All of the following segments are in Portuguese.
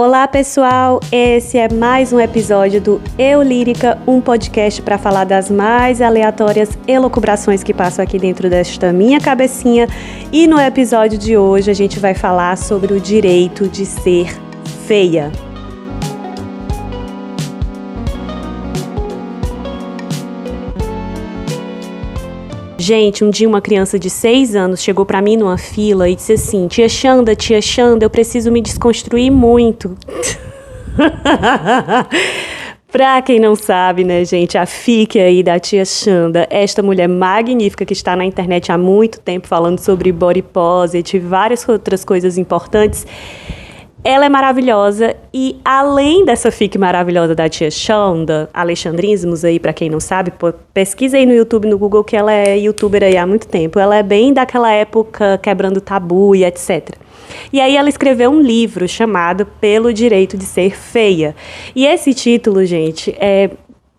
Olá pessoal, esse é mais um episódio do Eu Lírica, um podcast para falar das mais aleatórias elucubrações que passam aqui dentro desta minha cabecinha. E no episódio de hoje a gente vai falar sobre o direito de ser feia. Gente, um dia uma criança de 6 anos chegou pra mim numa fila e disse assim: Tia Xanda, eu preciso me desconstruir muito. Pra quem não sabe, né, gente, a FIC aí da Tia Xanda, esta mulher magnífica que está na internet há muito tempo falando sobre body positive e várias outras coisas importantes. Ela é maravilhosa e além dessa fic maravilhosa da Tia Xanda, Alexandrismos aí, pra quem não sabe, pesquisa aí no YouTube, no Google, que ela é youtuber aí há muito tempo. Ela é bem daquela época, quebrando tabu e etc. E aí ela escreveu um livro chamado Pelo Direito de Ser Feia. E esse título, gente, é,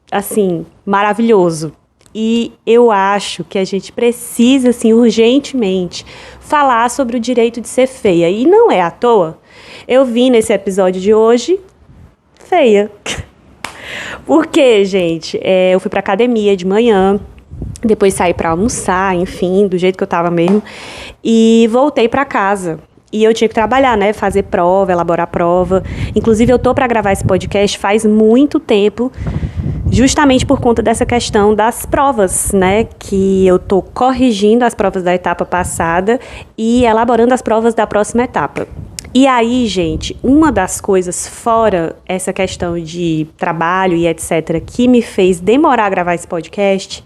assim, maravilhoso. E eu acho que a gente precisa, assim, urgentemente falar sobre o direito de ser feia. E não é à toa. Eu vim nesse episódio de hoje feia. Porque, gente, eu fui pra academia de manhã, depois saí pra almoçar, enfim, do jeito que eu tava mesmo, e voltei pra casa. E eu tinha que trabalhar, né, fazer prova, elaborar prova. Inclusive, eu tô pra gravar esse podcast faz muito tempo, justamente por conta dessa questão das provas, né, que eu tô corrigindo as provas da etapa passada e elaborando as provas da próxima etapa. E aí, gente, uma das coisas, fora essa questão de trabalho e etc., que me fez demorar a gravar esse podcast,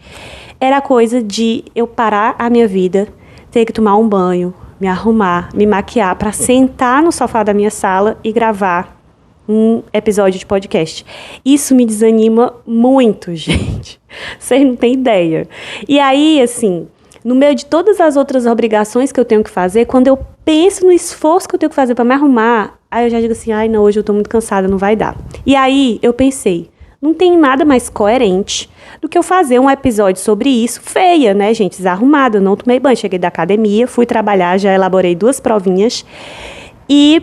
era a coisa de eu parar a minha vida, ter que tomar um banho, me arrumar, me maquiar para sentar no sofá da minha sala e gravar um episódio de podcast. Isso me desanima muito, gente. Vocês não têm ideia. E aí, assim, no meio de todas as outras obrigações que eu tenho que fazer, quando eu penso no esforço que eu tenho que fazer para me arrumar, aí eu já digo assim, ai não, hoje eu tô muito cansada, não vai dar. E aí eu pensei, não tem nada mais coerente do que eu fazer um episódio sobre isso, feia, né, gente, desarrumada, eu não tomei banho, cheguei da academia, fui trabalhar, já elaborei 2 provinhas e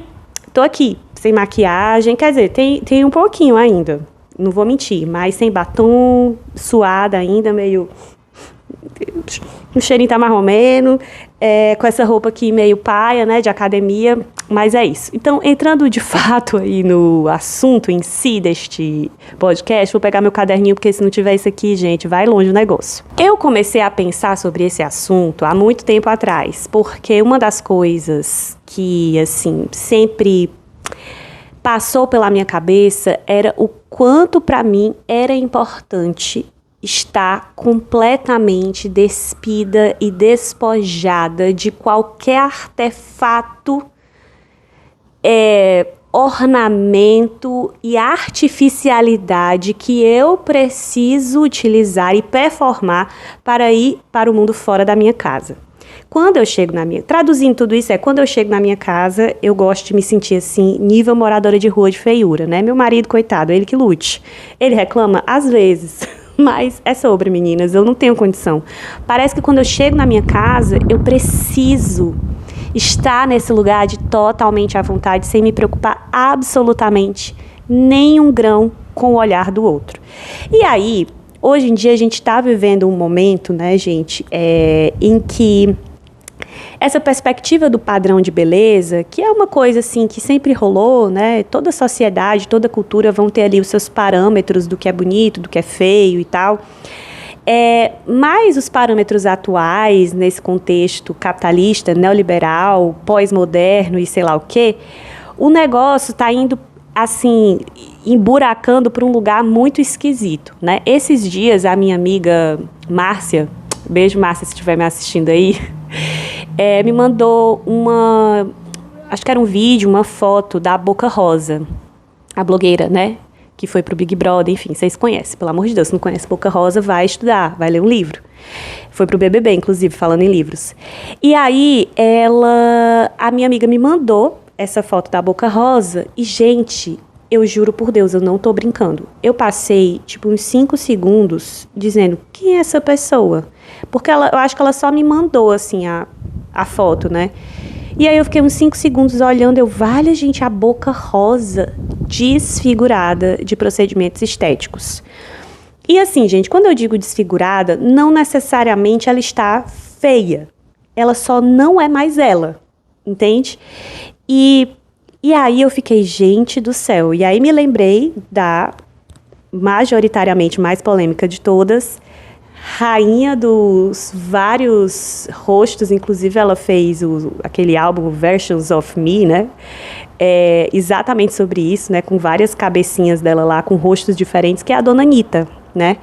tô aqui, sem maquiagem, quer dizer, tem um pouquinho ainda, não vou mentir, mas sem batom, suada ainda, meio... o cheirinho tá mais ou menos, com essa roupa aqui meio paia, né, de academia, mas é isso. Então, entrando de fato aí no assunto em si deste podcast, vou pegar meu caderninho, porque se não tiver isso aqui, gente, vai longe o negócio. Eu comecei a pensar sobre esse assunto há muito tempo atrás, porque uma das coisas que, assim, sempre passou pela minha cabeça era o quanto para mim era importante estar completamente despida e despojada de qualquer artefato, ornamento e artificialidade que eu preciso utilizar e performar para ir para o mundo fora da minha casa. Quando eu chego traduzindo tudo isso, quando eu chego na minha casa, eu gosto de me sentir assim, nível moradora de rua de feiura, né? Meu marido, coitado, ele que lute. Ele reclama às vezes, mas é sobre, meninas, eu não tenho condição. Parece que quando eu chego na minha casa, eu preciso estar nesse lugar de totalmente à vontade, sem me preocupar absolutamente nem um grão com o olhar do outro. E aí, hoje em dia a gente está vivendo um momento, né, gente, em que essa perspectiva do padrão de beleza, que é uma coisa assim que sempre rolou, né? Toda sociedade, toda cultura vão ter ali os seus parâmetros do que é bonito, do que é feio e tal. Mas os parâmetros atuais, nesse contexto capitalista, neoliberal, pós-moderno e sei lá o quê, o negócio está indo, assim, emburacando para um lugar muito esquisito, né? Esses dias, a minha amiga Márcia, beijo Márcia se estiver me assistindo aí, me mandou acho que era um vídeo, uma foto da Boca Rosa, a blogueira, né? Que foi pro Big Brother, enfim, vocês conhecem, pelo amor de Deus, se não conhece Boca Rosa, vai estudar, vai ler um livro. Foi pro BBB, inclusive, falando em livros. E aí, a minha amiga me mandou essa foto da Boca Rosa e, gente, eu juro por Deus, eu não tô brincando. Eu passei, uns 5 segundos dizendo, quem é essa pessoa? Porque eu acho que ela só me mandou, assim, a foto, né? E aí eu fiquei uns 5 segundos olhando, valha, gente, a boca rosa desfigurada de procedimentos estéticos. E assim, gente, quando eu digo desfigurada, não necessariamente ela está feia. Ela só não é mais ela, entende? E aí eu fiquei, gente do céu. E aí me lembrei da majoritariamente mais polêmica de todas, rainha dos vários rostos, inclusive ela fez aquele álbum Versions of Me, né? Exatamente sobre isso, né? Com várias cabecinhas dela lá, com rostos diferentes, que é a Dona Anitta, né?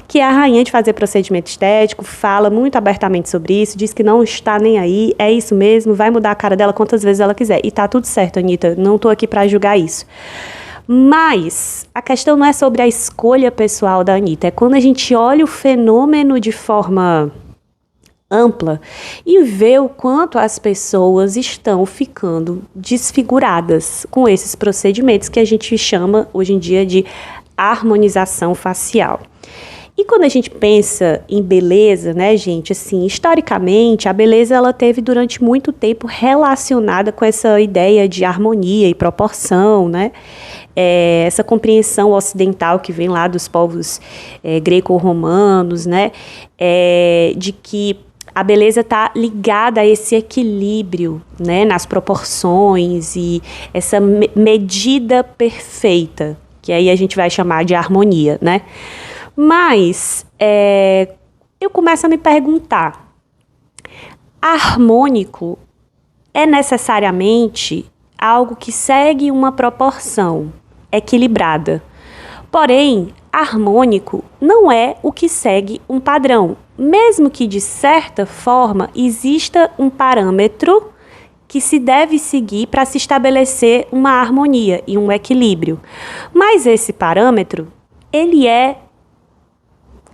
Que é a rainha de fazer procedimento estético, fala muito abertamente sobre isso, diz que não está nem aí, é isso mesmo, vai mudar a cara dela quantas vezes ela quiser. E tá tudo certo, Anitta, não tô aqui para julgar isso. Mas a questão não é sobre a escolha pessoal da Anitta, é quando a gente olha o fenômeno de forma ampla e vê o quanto as pessoas estão ficando desfiguradas com esses procedimentos que a gente chama hoje em dia de harmonização facial. E quando a gente pensa em beleza, né, gente, assim, historicamente, a beleza ela teve durante muito tempo relacionada com essa ideia de harmonia e proporção, né? Essa compreensão ocidental que vem lá dos povos greco-romanos, né? De que a beleza está ligada a esse equilíbrio, né, nas proporções e essa medida perfeita, que aí a gente vai chamar de harmonia, né? Mas eu começo a me perguntar, harmônico é necessariamente algo que segue uma proporção equilibrada. Porém, harmônico não é o que segue um padrão, mesmo que de certa forma exista um parâmetro que se deve seguir para se estabelecer uma harmonia e um equilíbrio. Mas esse parâmetro, ele é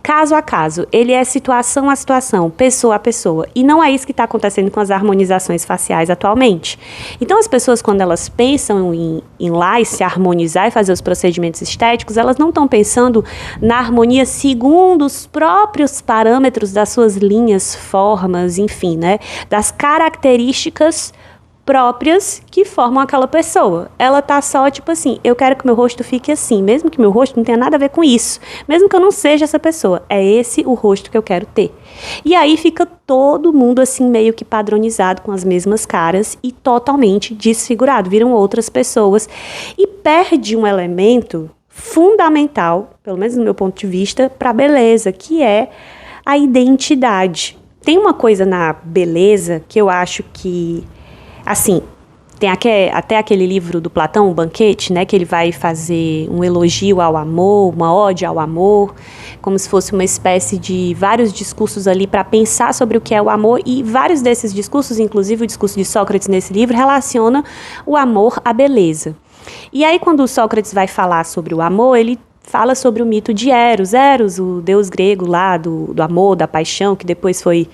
caso a caso, ele é situação a situação, pessoa a pessoa, e não é isso que está acontecendo com as harmonizações faciais atualmente. Então as pessoas, quando elas pensam em lá e se harmonizar e fazer os procedimentos estéticos, elas não estão pensando na harmonia segundo os próprios parâmetros das suas linhas, formas, enfim, né, das características próprias que formam aquela pessoa. Ela tá só, tipo assim, eu quero que meu rosto fique assim, mesmo que meu rosto não tenha nada a ver com isso, mesmo que eu não seja essa pessoa, é esse o rosto que eu quero ter. E aí fica todo mundo assim, meio que padronizado, com as mesmas caras e totalmente desfigurado, viram outras pessoas e perde um elemento fundamental, pelo menos no meu ponto de vista, para a beleza, que é a identidade. Tem uma coisa na beleza que eu acho que, assim, tem até aquele livro do Platão, O Banquete, né, que ele vai fazer um elogio ao amor, uma ode ao amor, como se fosse uma espécie de vários discursos ali para pensar sobre o que é o amor, e vários desses discursos, inclusive o discurso de Sócrates nesse livro, relaciona o amor à beleza. E aí quando o Sócrates vai falar sobre o amor, ele fala sobre o mito de Eros. Eros, o deus grego lá do amor, da paixão, que depois foi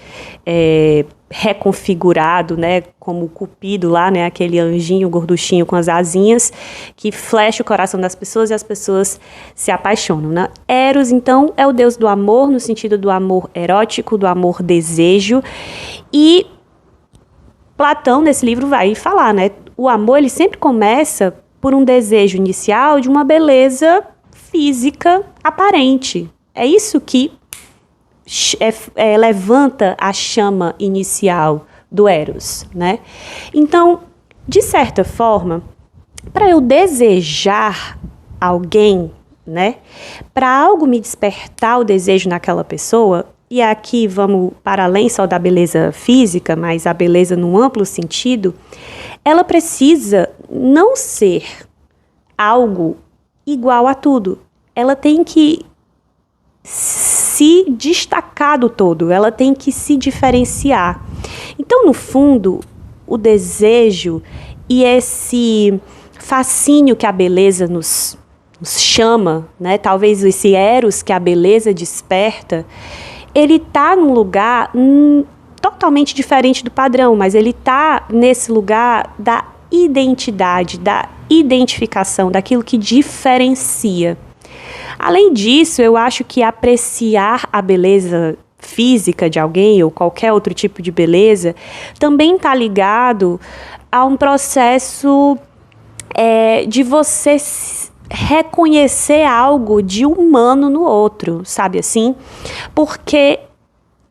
reconfigurado, né, como Cupido lá, né, aquele anjinho gorduchinho com as asinhas, que flecha o coração das pessoas e as pessoas se apaixonam, né? Eros, então, é o deus do amor, no sentido do amor erótico, do amor desejo, e Platão, nesse livro, vai falar, né, o amor, ele sempre começa por um desejo inicial de uma beleza física aparente. É isso que levanta a chama inicial do Eros, né? Então, de certa forma, para eu desejar alguém, né? Para algo me despertar o desejo naquela pessoa, e aqui vamos para além só da beleza física, mas a beleza num amplo sentido, ela precisa não ser algo igual a tudo. Ela tem que se destacar do todo, ela tem que se diferenciar. Então, no fundo, o desejo e esse fascínio que a beleza nos chama, né? Talvez esse eros que a beleza desperta, ele está num lugar totalmente diferente do padrão, mas ele está nesse lugar da identidade, da identificação, daquilo que diferencia. Além disso, eu acho que apreciar a beleza física de alguém ou qualquer outro tipo de beleza, também está ligado a um processo de você reconhecer algo de humano no outro, sabe assim? Porque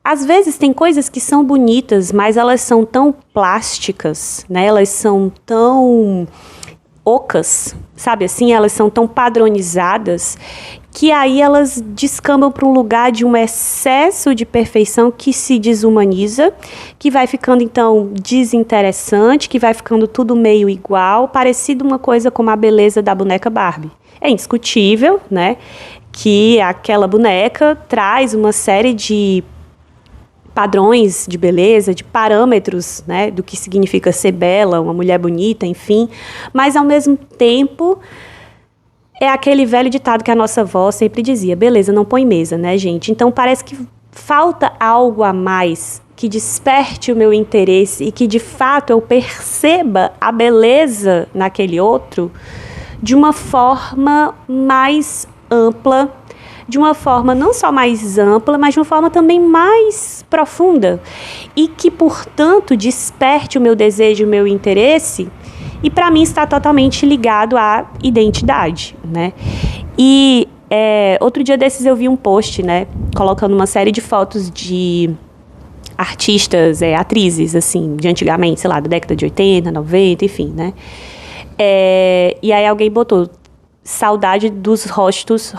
às vezes tem coisas que são bonitas, mas elas são tão plásticas, né? Elas são tão ocas, sabe assim? Elas são tão padronizadas que aí elas descambam para um lugar de um excesso de perfeição que se desumaniza, que vai ficando então desinteressante, que vai ficando tudo meio igual, parecido uma coisa como a beleza da boneca Barbie. É indiscutível, né, que aquela boneca traz uma série de padrões de beleza, de parâmetros, né, do que significa ser bela, uma mulher bonita, enfim, mas ao mesmo tempo é aquele velho ditado que a nossa avó sempre dizia, beleza não põe mesa, né, gente? Então parece que falta algo a mais que desperte o meu interesse e que de fato eu perceba a beleza naquele outro de uma forma mais ampla, de uma forma não só mais ampla, mas de uma forma também mais profunda e que, portanto, desperte o meu desejo, o meu interesse e, para mim, está totalmente ligado à identidade, né? E outro dia desses eu vi um post, né, colocando uma série de fotos de artistas, atrizes, assim, de antigamente, sei lá, da década de 80, 90, enfim, né? E aí alguém botou saudade dos rostos,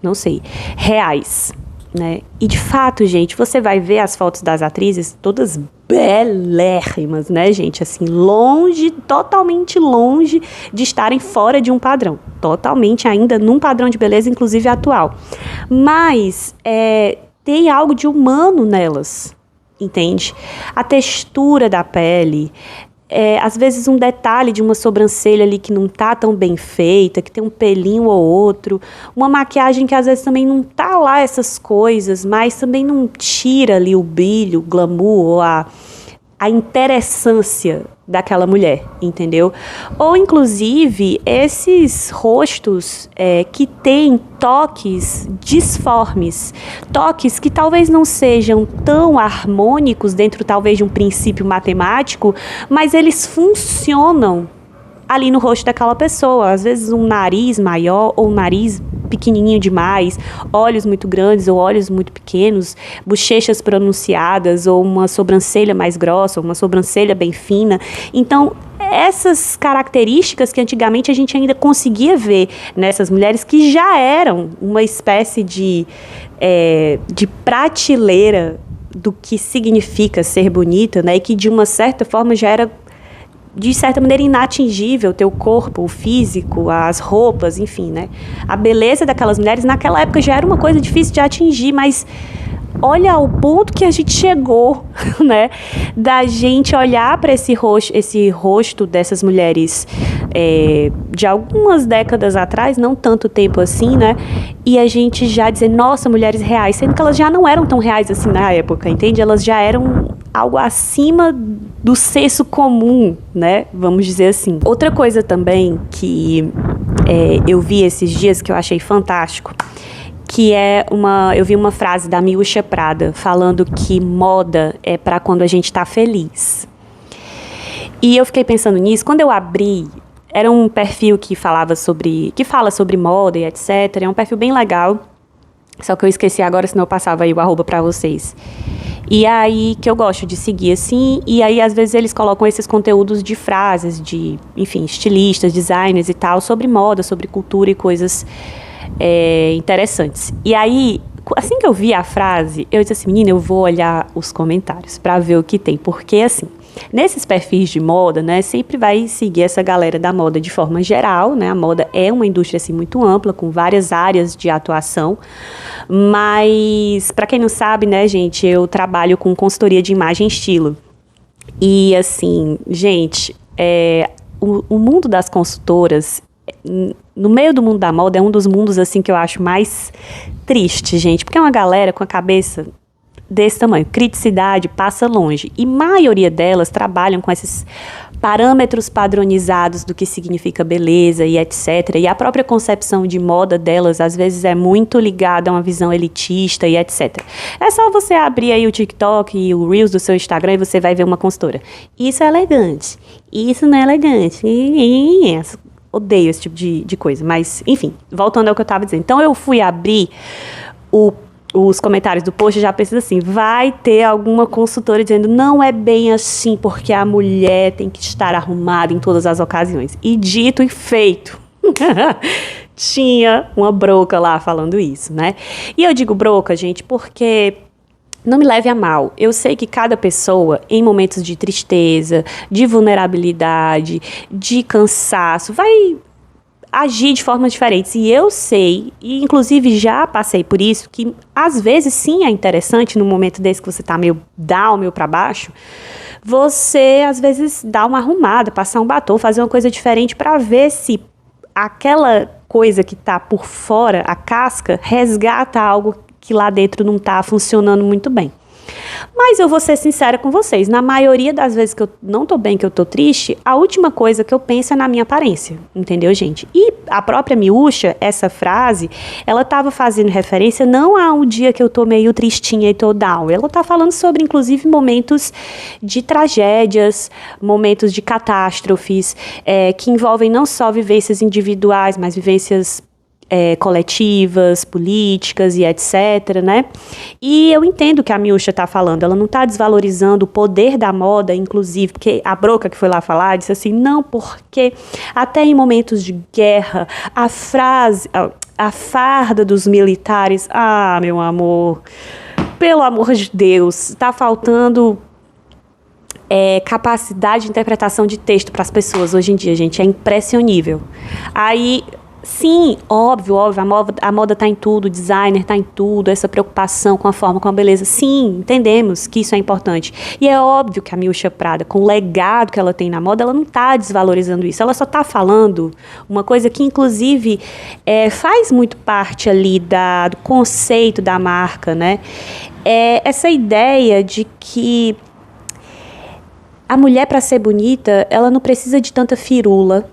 não sei, reais, né? E de fato, gente, você vai ver as fotos das atrizes todas belérrimas, né, gente? Assim, longe, totalmente longe de estarem fora de um padrão. Totalmente ainda num padrão de beleza, inclusive atual. Mas tem algo de humano nelas, entende? A textura da pele, às vezes um detalhe de uma sobrancelha ali que não tá tão bem feita, que tem um pelinho ou outro, uma maquiagem que às vezes também não tá lá essas coisas, mas também não tira ali o brilho, o glamour ou a interessância daquela mulher, entendeu? Ou inclusive esses rostos que têm toques disformes, toques que talvez não sejam tão harmônicos dentro talvez de um princípio matemático, mas eles funcionam ali no rosto daquela pessoa. Às vezes um nariz maior ou um nariz pequenininho demais, olhos muito grandes ou olhos muito pequenos, bochechas pronunciadas ou uma sobrancelha mais grossa, ou uma sobrancelha bem fina. Então, essas características que antigamente a gente ainda conseguia ver nessas mulheres que já eram uma espécie de prateleira do que significa ser bonita, né? E que de uma certa forma já era de certa maneira inatingível, o teu corpo, o físico, as roupas, enfim, né? A beleza daquelas mulheres naquela época já era uma coisa difícil de atingir, mas olha o ponto que a gente chegou, né? Da gente olhar para esse rosto dessas mulheres de algumas décadas atrás, não tanto tempo assim, né? E a gente já dizer, nossa, mulheres reais, sendo que elas já não eram tão reais assim na época, entende? Elas já eram algo acima do senso comum, né? Vamos dizer assim. Outra coisa também que eu vi esses dias que eu achei fantástico, que eu vi uma frase da Miúcha Prada falando que moda é para quando a gente está feliz. E eu fiquei pensando nisso, quando eu abri, era um perfil que fala sobre moda e etc. É um perfil bem legal, só que eu esqueci agora, senão eu passava aí o arroba para vocês. E aí, que eu gosto de seguir assim, e aí às vezes eles colocam esses conteúdos de frases de, enfim, estilistas, designers e tal, sobre moda, sobre cultura e coisas interessantes. E aí, assim que eu vi a frase, eu disse assim, menina, eu vou olhar os comentários pra ver o que tem, porque assim, nesses perfis de moda, né, sempre vai seguir essa galera da moda de forma geral, né, a moda é uma indústria assim muito ampla, com várias áreas de atuação, mas pra quem não sabe, né, gente, eu trabalho com consultoria de imagem e estilo, e assim, gente, o mundo das consultoras, no meio do mundo da moda, é um dos mundos assim que eu acho mais triste, gente, porque é uma galera com a cabeça desse tamanho, criticidade passa longe, e a maioria delas trabalham com esses parâmetros padronizados do que significa beleza e etc. E a própria concepção de moda delas, às vezes, é muito ligada a uma visão elitista e etc. É só você abrir aí o TikTok e o Reels do seu Instagram e você vai ver uma consultora. Isso é elegante. Isso não é elegante. Odeio esse tipo de coisa. Mas, enfim, voltando ao que eu estava dizendo. Então, eu fui abrir os comentários do post, já pensei assim, vai ter alguma consultora dizendo, não é bem assim, porque a mulher tem que estar arrumada em todas as ocasiões. E dito e feito. Tinha uma broca lá falando isso, né? E eu digo broca, gente, porque não me leve a mal. Eu sei que cada pessoa, em momentos de tristeza, de vulnerabilidade, de cansaço, vai agir de formas diferentes. E eu sei, e inclusive já passei por isso, que às vezes sim é interessante, num momento desse que você tá meio down, meio pra baixo, você às vezes dá uma arrumada, passar um batom, fazer uma coisa diferente pra ver se aquela coisa que tá por fora, a casca, resgata algo que lá dentro não tá funcionando muito bem. Mas eu vou ser sincera com vocês, na maioria das vezes que eu não tô bem, que eu tô triste, a última coisa que eu penso é na minha aparência, entendeu, gente? E a própria Miúcha, essa frase, ela tava fazendo referência não a um dia que eu tô meio tristinha e tô down, ela tá falando sobre, inclusive, momentos de tragédias, momentos de catástrofes, que envolvem não só vivências individuais, mas vivências coletivas, políticas e etc, né? E eu entendo o que a Miúcha está falando, ela não está desvalorizando o poder da moda, inclusive, porque a Broca que foi lá falar disse assim, não, porque até em momentos de guerra, a farda dos militares, meu amor, pelo amor de Deus, está faltando capacidade de interpretação de texto para as pessoas hoje em dia, gente, é impressionível. Aí, sim, óbvio, a moda tá em tudo, o designer tá em tudo, essa preocupação com a forma, com a beleza. Sim, entendemos que isso é importante. E é óbvio que a Miúcha Prada, com o legado que ela tem na moda, ela não tá desvalorizando isso. Ela só tá falando uma coisa que, inclusive, faz muito parte ali do conceito da marca, né? Essa ideia de que a mulher, para ser bonita, ela não precisa de tanta firula.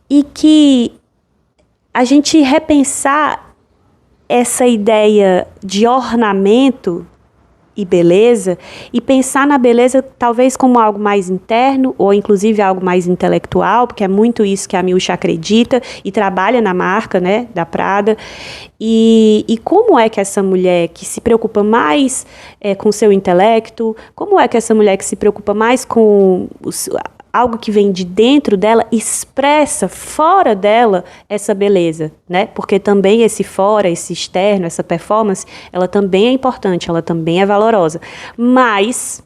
E que a gente repensar essa ideia de ornamento e beleza, e pensar na beleza talvez como algo mais interno, ou inclusive algo mais intelectual, porque é muito isso que a Miúcha acredita e trabalha na marca, né, da Prada. E como é que essa mulher que se preocupa mais com o seu intelecto, como é que essa mulher que se preocupa mais com algo que vem de dentro dela, expressa fora dela essa beleza, né? Porque também esse fora, esse externo, essa performance, ela também é importante, ela também é valorosa. Mas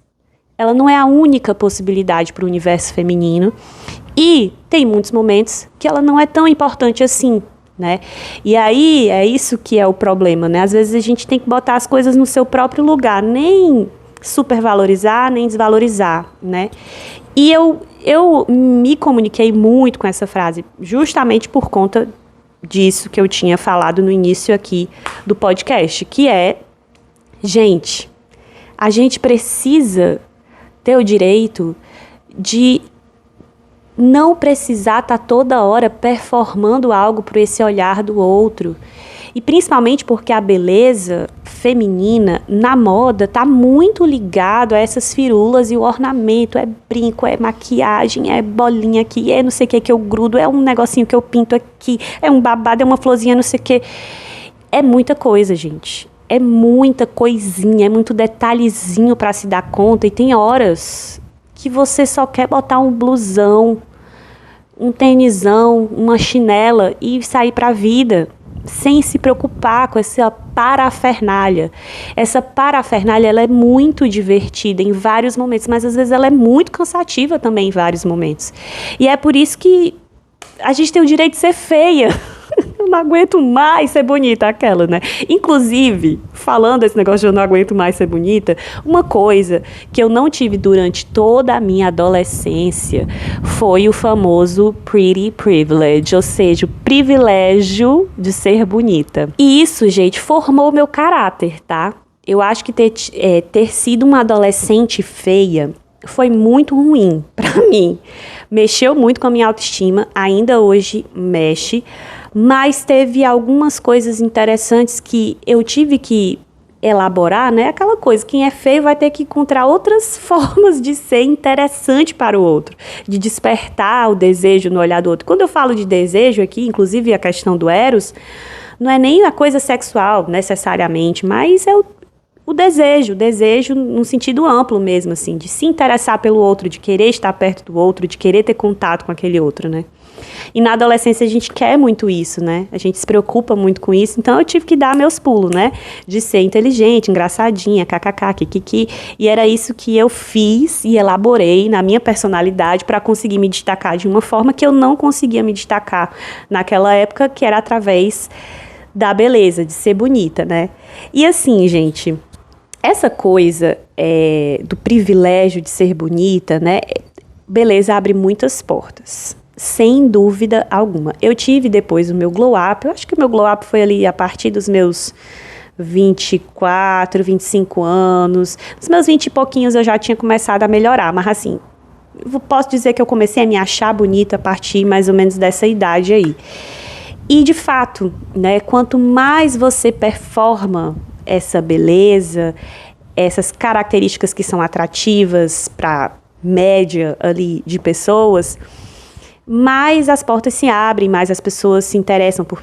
ela não é a única possibilidade para o universo feminino. E tem muitos momentos que ela não é tão importante assim, né? E aí é isso que é o problema, né? Às vezes a gente tem que botar as coisas no seu próprio lugar, nem supervalorizar, nem desvalorizar, né? E eu me comuniquei muito com essa frase, justamente por conta disso que eu tinha falado no início aqui do podcast, que é, gente, a gente precisa ter o direito de não precisar estar toda hora performando algo por esse olhar do outro. E principalmente porque a beleza feminina na moda está muito ligado a essas firulas e o ornamento, é brinco, é maquiagem, é bolinha aqui, é não sei o que eu grudo, é um negocinho que eu pinto aqui, é um babado, é uma florzinha, não sei o que. É muita coisa, gente. É muita coisinha, é muito detalhezinho para se dar conta. E tem horas que você só quer botar um blusão, um tênisão, uma chinela e sair para a vida, sem se preocupar com essa parafernália. Essa parafernália, ela é muito divertida em vários momentos, mas às vezes ela é muito cansativa também em vários momentos. E é por isso que a gente tem o direito de ser feia. Eu não aguento mais ser bonita, aquela, né? Inclusive, falando esse negócio de eu não aguento mais ser bonita, uma coisa que eu não tive durante toda a minha adolescência foi o famoso pretty privilege, ou seja, o privilégio de ser bonita. E isso, gente, formou meu caráter, tá? Eu acho que ter sido uma adolescente feia foi muito ruim pra mim. Mexeu muito com a minha autoestima, ainda hoje mexe, mas teve algumas coisas interessantes que eu tive que elaborar, né? Aquela coisa, quem é feio vai ter que encontrar outras formas de ser interessante para o outro, de despertar o desejo no olhar do outro. Quando eu falo de desejo aqui, inclusive a questão do eros, não é nem a coisa sexual necessariamente, mas é o desejo num sentido amplo mesmo, assim, de se interessar pelo outro, de querer estar perto do outro, de querer ter contato com aquele outro, né? E na adolescência a gente quer muito isso, né? A gente se preocupa muito com isso, então eu tive que dar meus pulos, né? De ser inteligente, engraçadinha, kkk, kikiki, e era isso que eu fiz e elaborei na minha personalidade para conseguir me destacar de uma forma que eu não conseguia me destacar naquela época, que era através da beleza, de ser bonita, né? E assim, gente, essa coisa do privilégio de ser bonita, né? Beleza abre muitas portas. Sem dúvida alguma. Eu tive depois o meu glow up, eu acho que o meu glow up foi ali a partir dos meus 24, 25 anos. Nos meus 20 e pouquinhos eu já tinha começado a melhorar, mas assim, eu posso dizer que eu comecei a me achar bonita a partir mais ou menos dessa idade aí. E de fato, né, quanto mais você performa essa beleza, essas características que são atrativas para média ali de pessoas, mais as portas se abrem, mais as pessoas se interessam por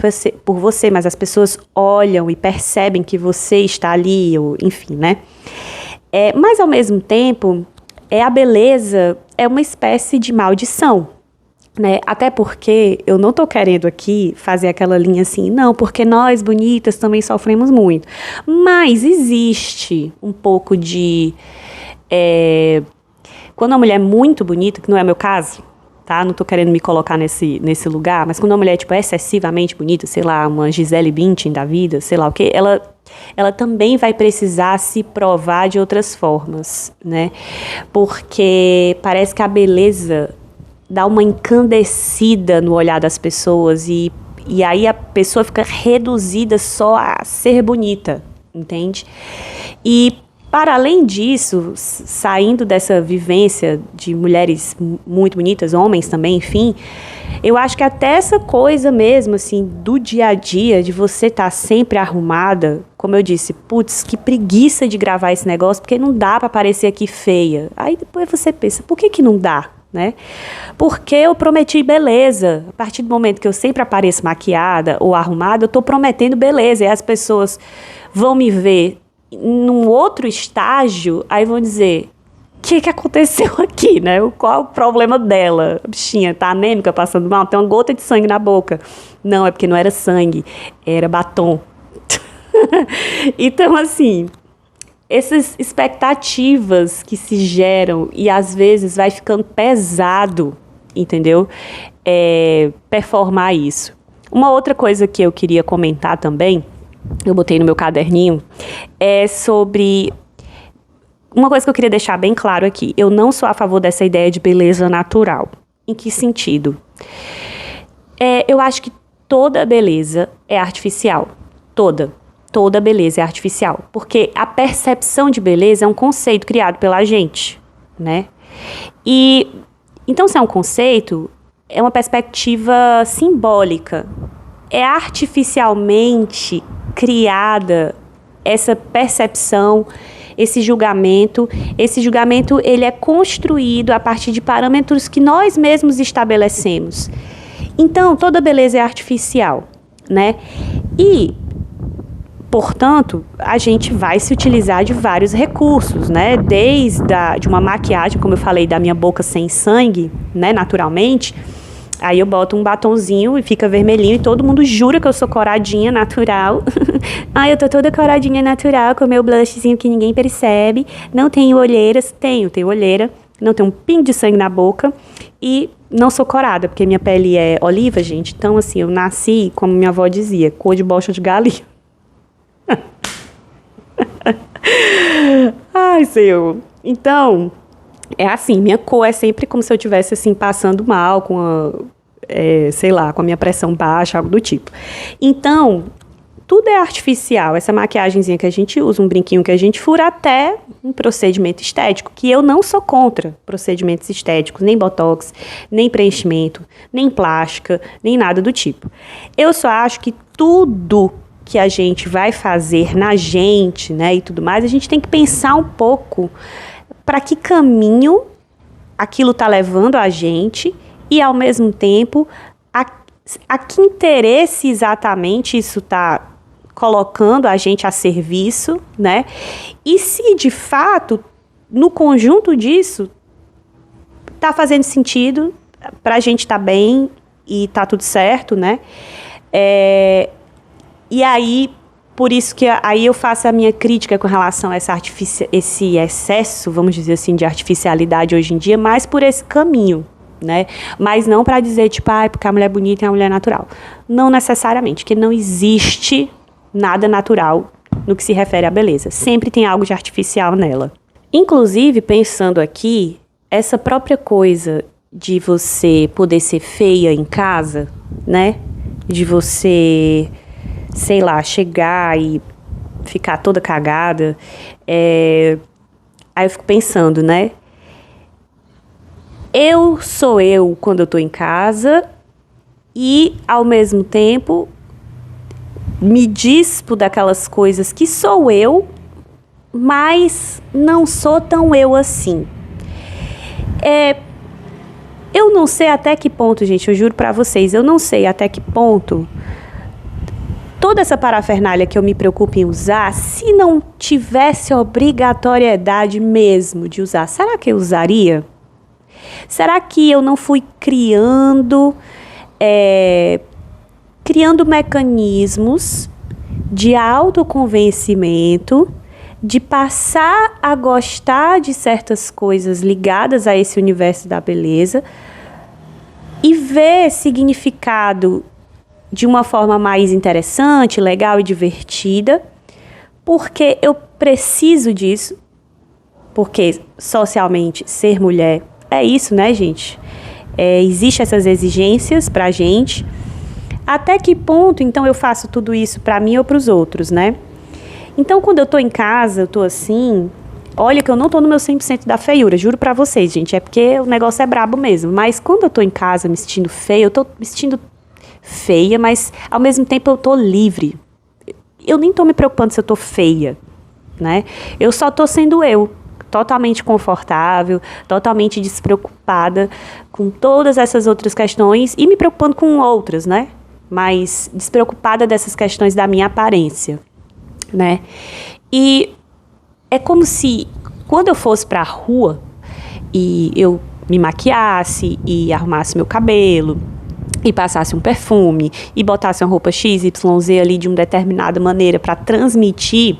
você, mais as pessoas olham e percebem que você está ali, ou, enfim, né? Mas, ao mesmo tempo, a beleza é uma espécie de maldição, né? Até porque eu não tô querendo aqui fazer aquela linha assim, não, porque nós, bonitas, também sofremos muito. Mas existe um pouco de... quando uma mulher é muito bonita, que não é meu caso, tá? Não tô querendo me colocar nesse lugar, mas quando uma mulher, tipo, é excessivamente bonita, sei lá, uma Gisele Bündchen da vida, sei lá o quê, ela também vai precisar se provar de outras formas, né? Porque parece que a beleza dá uma encandecida no olhar das pessoas e aí a pessoa fica reduzida só a ser bonita, entende? E para além disso, saindo dessa vivência de mulheres muito bonitas, homens também, enfim, eu acho que até essa coisa mesmo, assim, do dia a dia, de você estar sempre arrumada, como eu disse, putz, que preguiça de gravar esse negócio, porque não dá para parecer aqui feia. Aí depois você pensa, por que não dá? Né? Porque eu prometi beleza. A partir do momento que eu sempre apareço maquiada ou arrumada, eu estou prometendo beleza. E as pessoas vão me ver num outro estágio, aí vão dizer, o que aconteceu aqui, né? Qual o problema dela? A bichinha tá anêmica, passando mal, tem uma gota de sangue na boca. Não, é porque não era sangue, era batom. Então, assim, essas expectativas que se geram e às vezes vai ficando pesado, entendeu? Performar isso. Uma outra coisa que eu queria comentar também, eu botei no meu caderninho, é sobre... Uma coisa que eu queria deixar bem claro aqui, eu não sou a favor dessa ideia de beleza natural. Em que sentido? Eu acho que toda beleza é artificial. Toda beleza é artificial. Porque a percepção de beleza é um conceito criado pela gente, né? E, então, se é um conceito, é uma perspectiva simbólica. É artificialmente criada essa percepção, esse julgamento. Esse julgamento, ele é construído a partir de parâmetros que nós mesmos estabelecemos. Então, toda beleza é artificial, né? E, portanto, a gente vai se utilizar de vários recursos, né? De uma maquiagem, como eu falei, da minha boca sem sangue, né? Naturalmente. Aí eu boto um batonzinho e fica vermelhinho e todo mundo jura que eu sou coradinha natural. Ai, eu tô toda coradinha natural com meu blushzinho que ninguém percebe. Não tenho olheiras. Tenho olheira. Não tenho um pingo de sangue na boca. E não sou corada, porque minha pele é oliva, gente. Então, assim, eu nasci, como minha avó dizia, cor de bocha de galinha. Ai, Senhor. Então, é assim, minha cor é sempre como se eu estivesse, assim, passando mal, com a minha pressão baixa, algo do tipo. Então, tudo é artificial. Essa maquiagenzinha que a gente usa, um brinquinho que a gente fura, até um procedimento estético, que eu não sou contra procedimentos estéticos, nem botox, nem preenchimento, nem plástica, nem nada do tipo. Eu só acho que tudo que a gente vai fazer na gente, né, e tudo mais, a gente tem que pensar um pouco para que caminho aquilo está levando a gente e, ao mesmo tempo, a que interesse exatamente isso está colocando a gente a serviço, né? E se, de fato, no conjunto disso, está fazendo sentido para a gente estar bem e tá tudo certo, né? E aí, por isso que aí eu faço a minha crítica com relação a esse excesso, vamos dizer assim, de artificialidade hoje em dia, mais por esse caminho, né? Mas não para dizer, tipo, porque a mulher bonita é uma mulher natural. Não necessariamente, porque não existe nada natural no que se refere à beleza. Sempre tem algo de artificial nela. Inclusive, pensando aqui, essa própria coisa de você poder ser feia em casa, né? De você, sei lá, chegar e ficar toda cagada. Aí eu fico pensando, né? Eu sou eu quando eu tô em casa e, ao mesmo tempo, me dispo daquelas coisas que sou eu, mas não sou tão eu assim. Eu não sei até que ponto, gente, eu juro pra vocês, eu não sei até que ponto toda essa parafernália que eu me preocupo em usar, se não tivesse obrigatoriedade mesmo de usar, será que eu usaria? Será que eu não fui criando mecanismos de autoconvencimento, de passar a gostar de certas coisas ligadas a esse universo da beleza e ver significado de uma forma mais interessante, legal e divertida, porque eu preciso disso, porque socialmente ser mulher é isso, né, gente? Existem essas exigências pra gente. Até que ponto, então, eu faço tudo isso pra mim ou pros outros, né? Então, quando eu tô em casa, eu tô assim... Olha que eu não tô no meu 100% da feiura, juro pra vocês, gente. É porque o negócio é brabo mesmo. Mas quando eu tô em casa me sentindo feia, eu tô me sentindo feia, mas ao mesmo tempo eu tô livre. Eu nem tô me preocupando se eu tô feia, né? Eu só tô sendo eu. Totalmente confortável, totalmente despreocupada com todas essas outras questões e me preocupando com outras, né? Mas despreocupada dessas questões da minha aparência, né? E é como se, quando eu fosse pra rua e eu me maquiasse e arrumasse meu cabelo e passasse um perfume e botasse uma roupa XYZ ali de uma determinada maneira para transmitir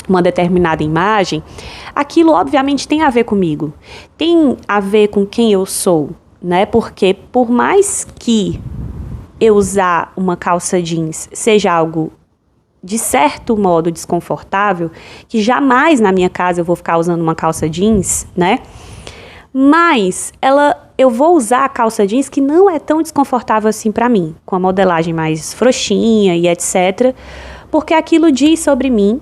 uma determinada imagem, aquilo obviamente tem a ver comigo, tem a ver com quem eu sou, né? Porque por mais que eu usar uma calça jeans seja algo de certo modo desconfortável, que jamais na minha casa eu vou ficar usando uma calça jeans, né? Mas eu vou usar a calça jeans que não é tão desconfortável assim para mim, com a modelagem mais frouxinha e etc, porque aquilo diz sobre mim,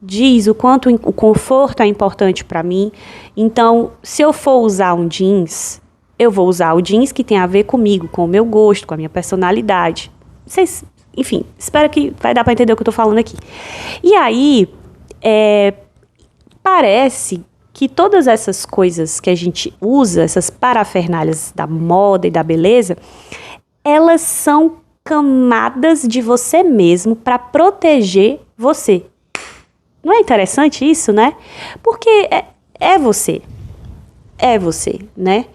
diz o quanto o conforto é importante para mim. Então, se eu for usar um jeans, eu vou usar o jeans que tem a ver comigo, com o meu gosto, com a minha personalidade. Vocês, enfim, espero que vai dar para entender o que eu tô falando aqui. E aí, parece que todas essas coisas que a gente usa, essas parafernálias da moda e da beleza, elas são camadas de você mesmo para proteger você. Não é interessante isso, né? Porque é você. É você, né?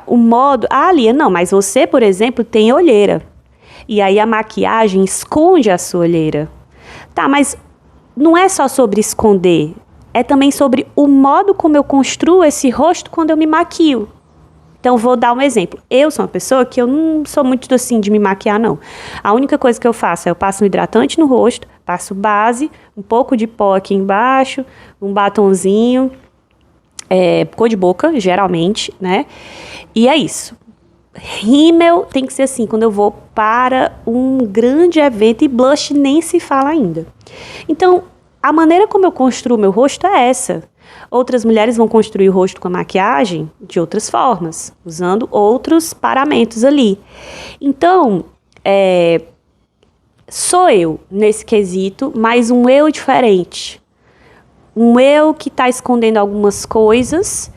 O modo... Lia, não, mas você, por exemplo, tem olheira. E aí a maquiagem esconde a sua olheira. Tá, mas não é só sobre esconder. É também sobre o modo como eu construo esse rosto quando eu me maquio. Então, vou dar um exemplo. Eu sou uma pessoa que eu não sou muito assim de me maquiar, não. A única coisa que eu faço é eu passo um hidratante no rosto, passo base, um pouco de pó aqui embaixo, um batonzinho, cor de boca, geralmente, né? E é isso. rímel tem que ser assim, quando eu vou para um grande evento, e blush nem se fala ainda. Então, a maneira como eu construo meu rosto é essa. Outras mulheres vão construir o rosto com a maquiagem de outras formas, usando outros paramentos ali. Então, sou eu nesse quesito, mas um eu diferente. Um eu que está escondendo algumas coisas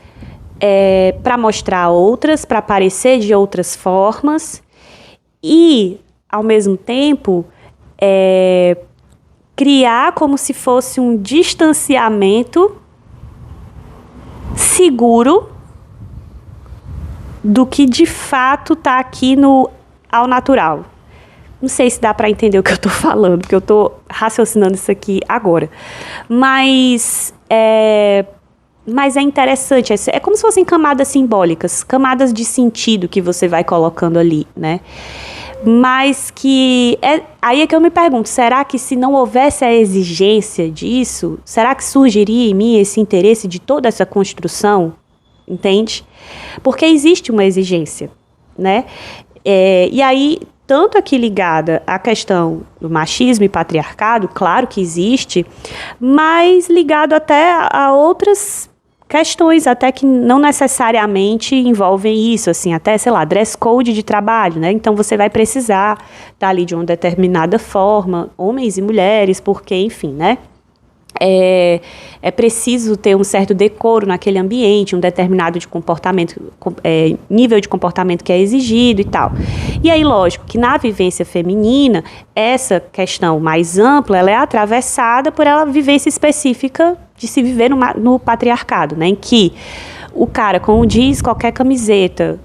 para mostrar outras, para aparecer de outras formas e, ao mesmo tempo, criar como se fosse um distanciamento seguro do que de fato está aqui ao natural. Não sei se dá para entender o que eu estou falando, porque eu estou raciocinando isso aqui agora. Mas é interessante, é como se fossem camadas simbólicas, camadas de sentido que você vai colocando ali, né? Mas aí é que eu me pergunto, será que se não houvesse a exigência disso, será que surgiria em mim esse interesse de toda essa construção? Entende? Porque existe uma exigência, né? E aí, tanto aqui ligada à questão do machismo e patriarcado, claro que existe, mas ligado até a outras questões até que não necessariamente envolvem isso, assim, até, sei lá, dress code de trabalho, né? Então você vai precisar estar ali de uma determinada forma, homens e mulheres, porque, enfim, né? É preciso ter um certo decoro naquele ambiente, um determinado de comportamento, nível de comportamento que é exigido e tal. E aí, lógico, que na vivência feminina, essa questão mais ampla, ela é atravessada por ela vivência específica de se viver no patriarcado, né? Em que o cara com um jeans, qualquer camiseta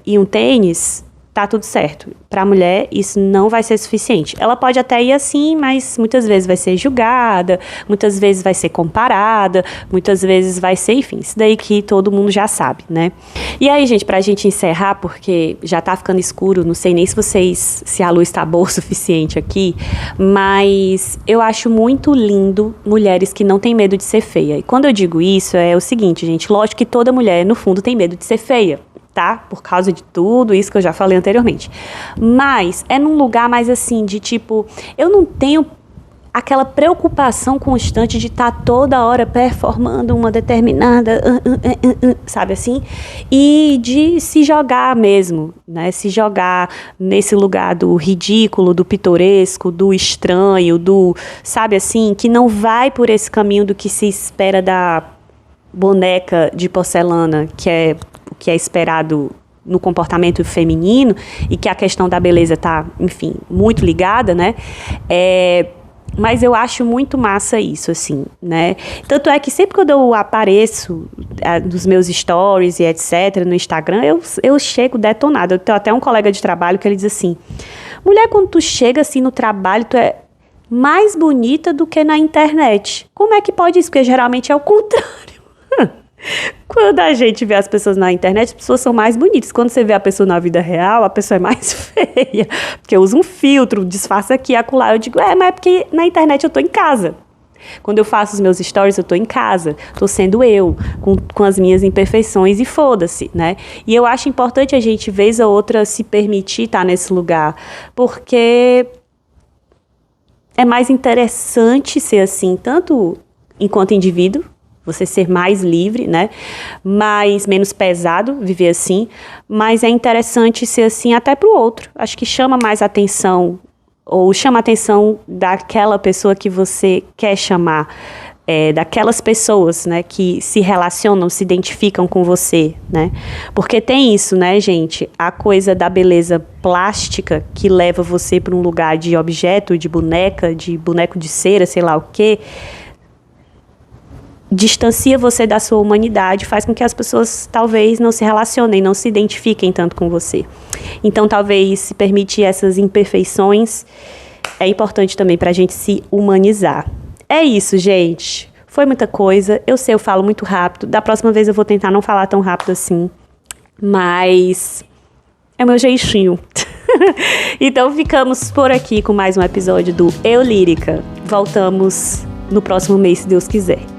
e um tênis, tá tudo certo. Para a mulher, isso não vai ser suficiente. Ela pode até ir assim, mas muitas vezes vai ser julgada, muitas vezes vai ser comparada, muitas vezes vai ser, enfim, isso daí que todo mundo já sabe, né? E aí, gente, pra gente encerrar, porque já tá ficando escuro, não sei nem se a luz tá boa o suficiente aqui, mas eu acho muito lindo mulheres que não têm medo de ser feia. E quando eu digo isso, é o seguinte, gente, lógico que toda mulher, no fundo, tem medo de ser feia, tá? Por causa de tudo isso que eu já falei anteriormente. Mas é num lugar mais assim, de tipo, eu não tenho aquela preocupação constante de estar toda hora performando uma determinada, sabe assim? E de se jogar mesmo, né? Se jogar nesse lugar do ridículo, do pitoresco, do estranho, sabe assim? Que não vai por esse caminho do que se espera da boneca de porcelana, que é o que é esperado no comportamento feminino, e que a questão da beleza tá, enfim, muito ligada, né? Mas eu acho muito massa isso, assim, né? Tanto é que sempre quando eu apareço nos meus stories e etc, no Instagram, eu chego detonada. Eu tenho até um colega de trabalho que ele diz assim, mulher, quando tu chega assim no trabalho, tu é mais bonita do que na internet. Como é que pode isso? Porque geralmente é o contrário. Quando a gente vê as pessoas na internet, as pessoas são mais bonitas. Quando você vê a pessoa na vida real, a pessoa é mais feia. Porque usa um filtro, disfarça aqui e acolá. Eu digo, mas é porque na internet eu tô em casa. Quando eu faço os meus stories, eu tô em casa. Tô sendo eu, com as minhas imperfeições e foda-se, né? E eu acho importante a gente, vez ou outra, se permitir estar nesse lugar. Porque é mais interessante ser assim, tanto enquanto indivíduo, você ser mais livre, né? Menos pesado, viver assim. Mas é interessante ser assim até para o outro. Acho que chama mais atenção, ou chama a atenção daquela pessoa que você quer chamar, daquelas pessoas, né, que se relacionam, se identificam com você, né? Porque tem isso, né, gente? A coisa da beleza plástica que leva você para um lugar de objeto, de boneca, de boneco de cera, sei lá o quê, distancia você da sua humanidade, faz com que as pessoas talvez não se relacionem, não se identifiquem tanto com você. Então, talvez se permitir essas imperfeições é importante também para a gente se humanizar. É isso, gente. Foi muita coisa. Eu sei, eu falo muito rápido. Da próxima vez eu vou tentar não falar tão rápido assim. Mas é meu jeitinho. Então, ficamos por aqui com mais um episódio do Eu Lírica. Voltamos no próximo mês, se Deus quiser.